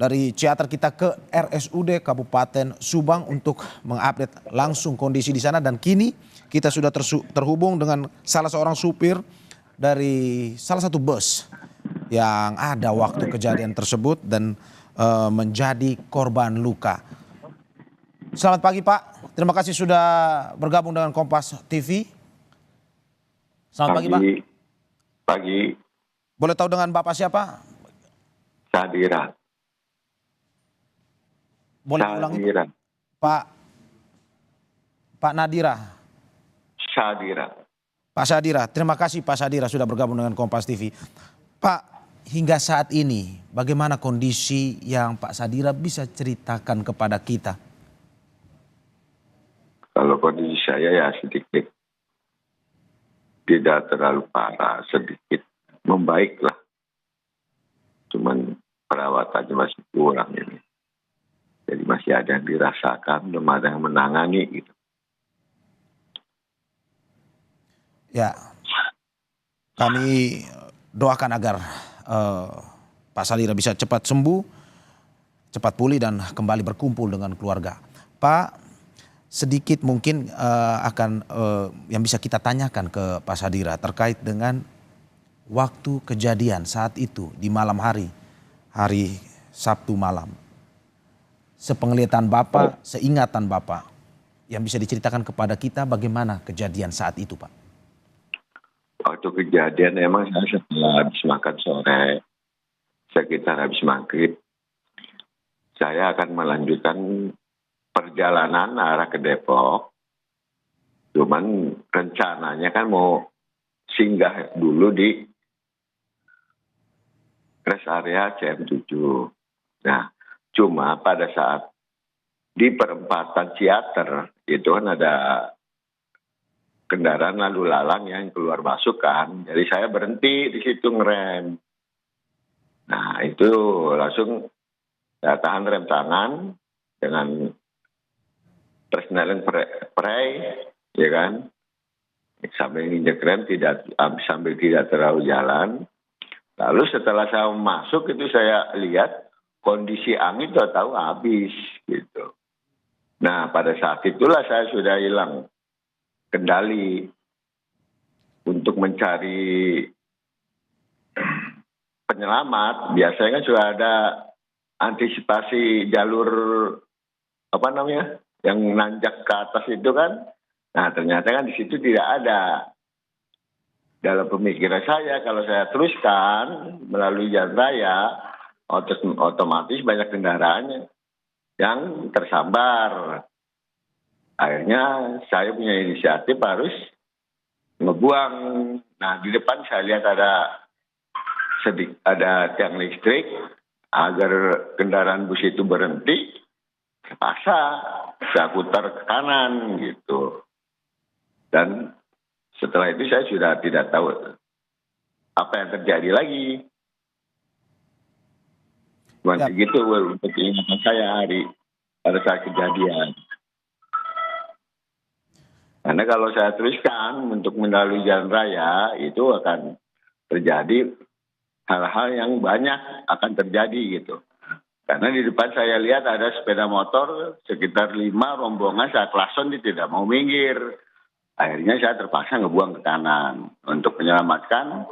dari Ciater kita ke RSUD Kabupaten Subang untuk mengupdate langsung kondisi di sana. Dan kini kita sudah terhubung dengan salah seorang supir dari salah satu bus yang ada waktu kejadian tersebut dan menjadi korban luka. Selamat pagi Pak, terima kasih sudah bergabung dengan Kompas TV. Selamat pagi Pak. Pagi. Boleh tahu dengan Bapak siapa? Sadira. Boleh ulangi Pak Nadira. Sadira. Pak Sadira, terima kasih Pak Sadira sudah bergabung dengan Kompas TV. Pak, hingga saat ini bagaimana kondisi yang Pak Sadira bisa ceritakan kepada kita? Kalau kondisi saya ya sedikit tidak terlalu parah, sedikit membaik lah. Cuman perawatannya masih kurang ini. Jadi masih ada yang dirasakan, belum ada yang menangani gitu. Ya, kami doakan agar Pak Sadira bisa cepat sembuh, cepat pulih dan kembali berkumpul dengan keluarga. Pak, sedikit mungkin akan yang bisa kita tanyakan ke Pak Sadira terkait dengan waktu kejadian saat itu di malam hari Sabtu malam. Sepenglihatan Bapak, seingatan Bapak yang bisa diceritakan kepada kita bagaimana kejadian saat itu Pak? Waktu kejadian emang saya setelah habis makan sore, sekitar habis maghrib, saya akan melanjutkan perjalanan arah ke Depok. Cuman rencananya kan mau singgah dulu di rest area CM7. Nah, cuma pada saat di perempatan Ciater itu kan ada kendaraan lalu lalang yang keluar masuk kan. Jadi saya berhenti di situ ngerem. Nah, itu langsung saya tahan rem tangan dengan persneling spray, ya kan. Sambil nginjek rem sambil tidak terlalu jalan. Lalu setelah saya masuk itu saya lihat kondisi angin tahu habis gitu. Nah, pada saat itulah saya sudah hilang kendali untuk mencari penyelamat. Biasanya kan sudah ada antisipasi jalur yang nanjak ke atas itu kan. Nah, ternyata kan di situ tidak ada. Dalam pemikiran saya kalau saya teruskan melalui jalan raya, otomatis banyak kendaraan yang tersambar. Akhirnya saya punya inisiatif harus ngebuang. Nah, di depan saya lihat ada tiang listrik agar kendaraan bus itu berhenti. Terpaksa saya putar ke kanan gitu. Dan setelah itu saya sudah tidak tahu apa yang terjadi lagi. Cuma begitu untuk ingatan saya pada saat kejadian. Karena kalau saya teruskan untuk melalui jalan raya itu akan terjadi hal-hal yang banyak akan terjadi gitu. Karena di depan saya lihat ada sepeda motor sekitar 5 rombongan, saya klakson dia tidak mau minggir. Akhirnya saya terpaksa ngebuang ke kanan untuk menyelamatkan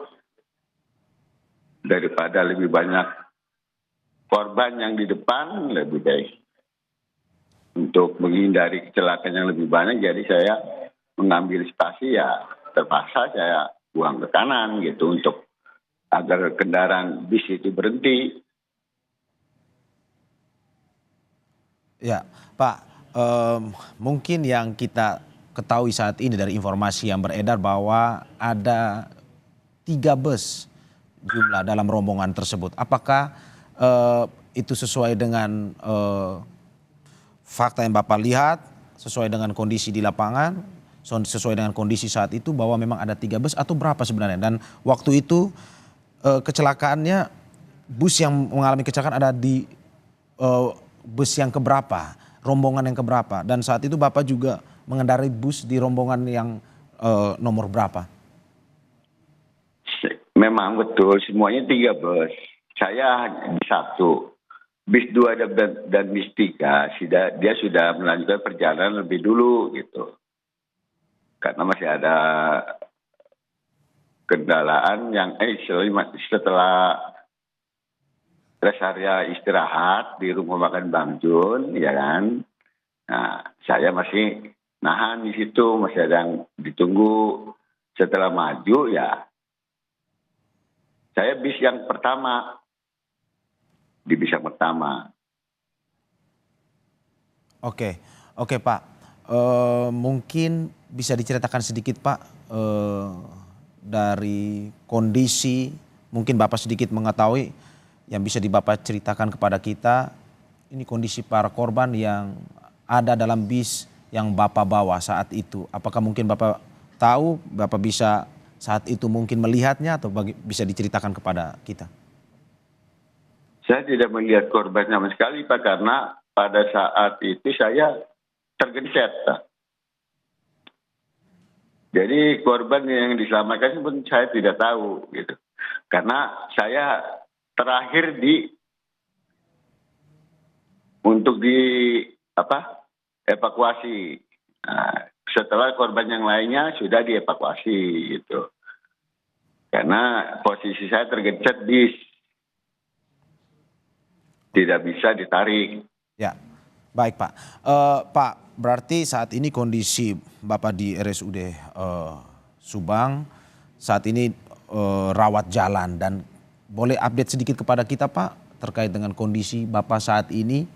daripada lebih banyak korban yang di depan, lebih baik untuk menghindari kecelakaan yang lebih banyak. Jadi saya mengambil spasi ya terpaksa saya buang ke kanan gitu untuk agar kendaraan bis itu berhenti. Ya Pak, mungkin yang kita ketahui saat ini dari informasi yang beredar bahwa ada 3 bus jumlah dalam rombongan tersebut. Apakah itu sesuai dengan fakta yang Bapak lihat, sesuai dengan kondisi di lapangan, sesuai dengan kondisi saat itu bahwa memang ada 3 bus atau berapa sebenarnya? Dan waktu itu kecelakaannya bus yang mengalami kecelakaan ada di bus yang keberapa, rombongan yang keberapa? Dan saat itu Bapak juga mengendarai bus di rombongan yang nomor berapa? Memang betul, semuanya 3 bus. Saya hanya di 1. bis 2 dan bis 3 dia sudah melanjutkan perjalanan lebih dulu gitu. Karena masih ada kendalaan yang setelah rest area istirahat di rumah makan Bang Jun, ya kan. Nah, saya masih nahan di situ, masih ada yang ditunggu. Setelah maju ya, saya bis yang pertama, di bis yang pertama. Oke, oke Pak. Mungkin bisa diceritakan sedikit Pak dari kondisi, mungkin Bapak sedikit mengetahui yang bisa Bapak ceritakan kepada kita, ini kondisi para korban yang ada dalam bis yang Bapak bawa saat itu. Apakah mungkin Bapak tahu, Bapak bisa saat itu mungkin melihatnya atau bisa diceritakan kepada kita? Saya tidak melihat korban sama sekali Pak, karena pada saat itu saya tergencet Pak. Jadi korban yang diselamatkan pun saya tidak tahu gitu. Karena saya terakhir untuk evakuasi. Nah, setelah korban yang lainnya sudah dievakuasi gitu. Karena posisi saya tergencet bis. Tidak bisa ditarik. Ya, baik Pak. Pak, berarti saat ini kondisi Bapak di RSUD Subang saat ini rawat jalan, dan boleh update sedikit kepada kita Pak terkait dengan kondisi Bapak saat ini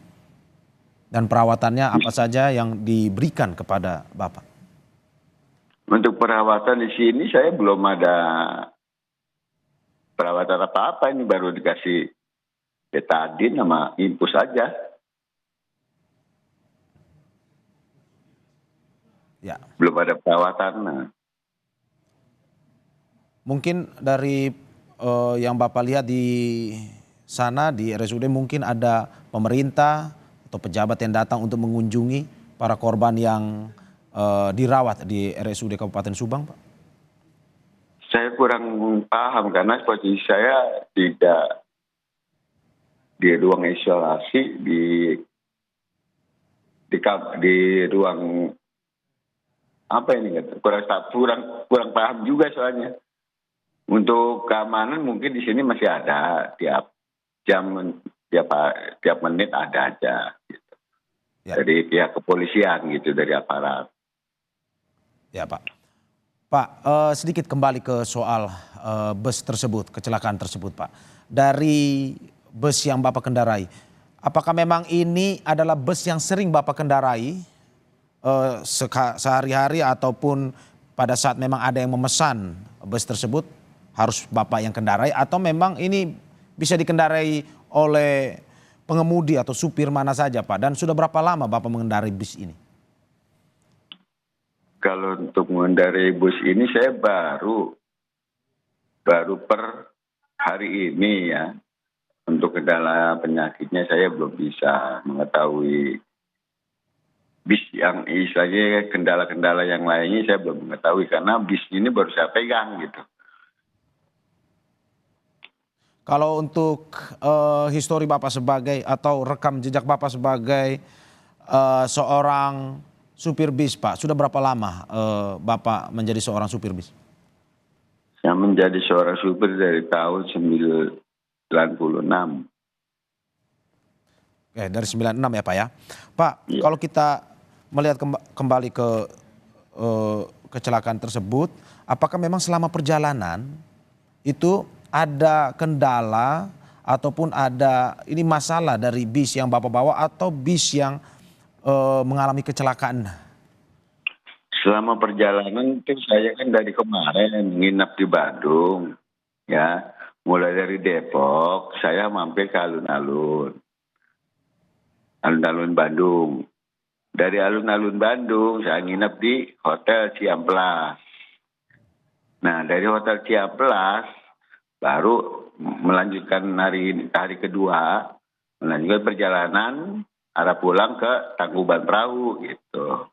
dan perawatannya apa saja yang diberikan kepada Bapak? Untuk perawatan di sini saya belum ada perawatan apa-apa, ini baru dikasih betadin sama infus saja. Ya. Belum ada perawatan. Nah. Mungkin dari yang Bapak lihat di sana di RSUD mungkin ada pemerintah atau pejabat yang datang untuk mengunjungi para korban yang dirawat di RSUD Kabupaten Subang, Pak? Saya kurang paham karena posisi saya tidak di ruang isolasi, di ruang apa ini, kurang paham juga soalnya. Untuk keamanan mungkin di sini masih ada, tiap jam, tiap menit ada aja gitu. Ya. Dari pihak kepolisian gitu, dari aparat. Ya Pak. Pak, sedikit kembali ke soal bus tersebut, kecelakaan tersebut Pak. Dari bus yang Bapak kendarai, apakah memang ini adalah bus yang sering Bapak kendarai sehari-hari, ataupun pada saat memang ada yang memesan bus tersebut harus Bapak yang kendarai, atau memang ini bisa dikendarai oleh pengemudi atau supir mana saja Pak? Dan sudah berapa lama Bapak mengendarai bus ini? Kalau untuk mengendarai bus ini saya baru per hari ini ya. Untuk kendala penyakitnya saya belum bisa mengetahui. Bis yang istilahnya kendala-kendala yang lainnya saya belum mengetahui karena bis ini baru saya pegang gitu. Kalau untuk histori Bapak sebagai atau rekam jejak Bapak sebagai seorang supir bis Pak, sudah berapa lama Bapak menjadi seorang supir bis? Saya menjadi seorang supir dari tahun 96. Oke, dari 96 ya Pak ya. Pak, ya. Kalau kita melihat kembali ke kecelakaan tersebut, apakah memang selama perjalanan itu ada kendala ataupun ada ini masalah dari bis yang Bapak bawa atau bis yang mengalami kecelakaan? Selama perjalanan itu saya kan dari kemarin nginap di Bandung, ya. Mulai dari Depok, saya mampir ke alun-alun Bandung. Dari alun-alun Bandung, saya nginap di Hotel Ciamplas. Nah, dari Hotel Ciamplas, baru melanjutkan hari kedua, melanjutkan perjalanan arah pulang ke Tangkuban Perahu gitu.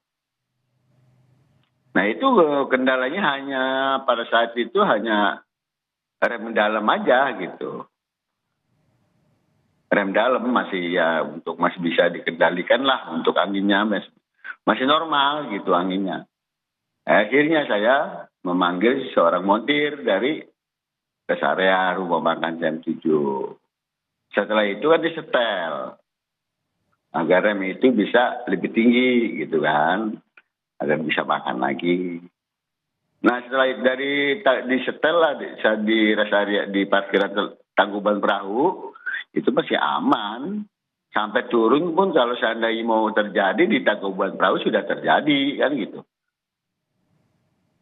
Nah itu kendalanya hanya pada saat itu hanya rem mendalam aja gitu. rem dalam masih ya masih bisa dikendalikan lah, untuk anginnya masih normal gitu anginnya. Akhirnya saya memanggil seorang montir dari rest area rumah makan jam 7. Setelah itu kan disetel agar rem itu bisa lebih tinggi gitu kan, agar bisa makan lagi. Nah setelah disetel lah di rest area di parkiran Tangkuban Perahu, itu masih aman. Sampai turun pun kalau seandainya mau terjadi di Tangkuban Perahu sudah terjadi kan gitu.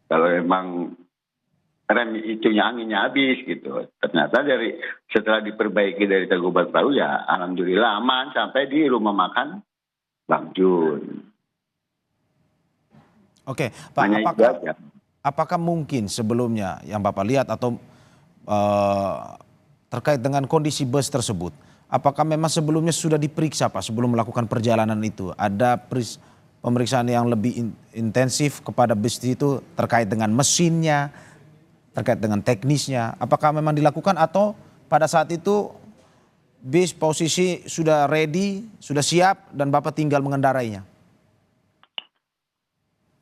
Kalau memang rem itunya anginnya habis gitu. Ternyata setelah diperbaiki dari Tangkuban Perahu ya alhamdulillah aman sampai di rumah makan Bang Jun. Oke, Pak, Hanya itu aja. apakah mungkin sebelumnya yang Bapak lihat atau terkait dengan kondisi bus tersebut, apakah memang sebelumnya sudah diperiksa Pak sebelum melakukan perjalanan itu? Ada pemeriksaan yang lebih intensif kepada bus itu terkait dengan mesinnya, terkait dengan teknisnya? Apakah memang dilakukan atau pada saat itu bis posisi sudah ready, sudah siap dan Bapak tinggal mengendarainya?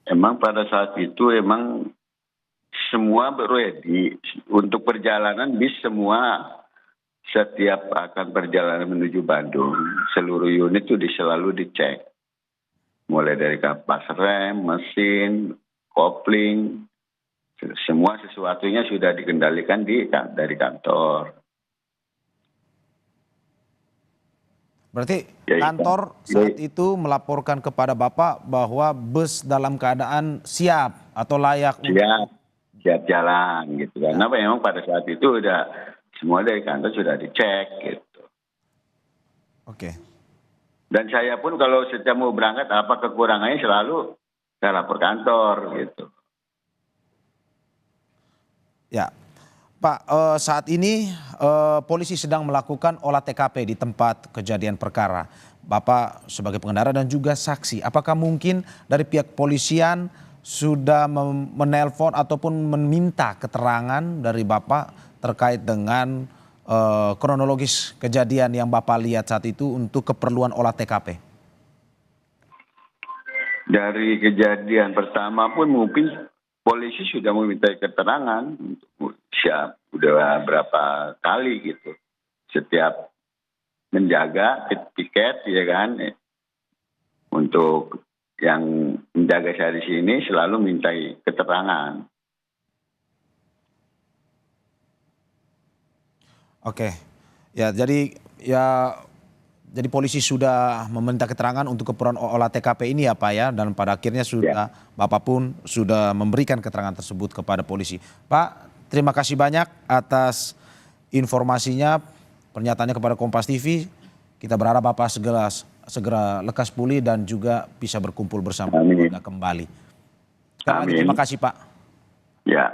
Emang pada saat itu emang semua ready untuk perjalanan bis semua. Setiap akan perjalanan menuju Bandung, seluruh unit itu selalu dicek. Mulai dari kapas rem, mesin, kopling, semua sesuatunya sudah dikendalikan dari kantor. Berarti Ya, kantor saat itu melaporkan kepada Bapak bahwa bus dalam keadaan siap atau layak siap jalan gitu. Karena memang pada saat itu udah semua dari kantor sudah dicek gitu. Oke. Dan saya pun kalau setiap mau berangkat apa kekurangannya selalu saya lapor kantor gitu. Ya, Pak, saat ini polisi sedang melakukan olah TKP di tempat kejadian perkara. Bapak sebagai pengendara dan juga saksi, apakah mungkin dari pihak polisian sudah menelpon ataupun meminta keterangan dari Bapak terkait dengan kronologis kejadian yang Bapak lihat saat itu untuk keperluan olah TKP? Dari kejadian pertama pun mungkin polisi sudah meminta keterangan, siap udah berapa kali gitu. Setiap menjaga tiket ya kan, untuk yang menjaga saya di sini selalu minta keterangan. Oke, ya jadi polisi sudah meminta keterangan untuk keperluan olah TKP ini ya Pak ya, dan pada akhirnya sudah Bapak pun sudah memberikan keterangan tersebut kepada polisi. Pak, terima kasih banyak atas informasinya, pernyataannya kepada Kompas TV. Kita berharap Bapak segera lekas pulih dan juga bisa berkumpul bersama keluarga kembali. Sekali lagi terima kasih Pak. Ya.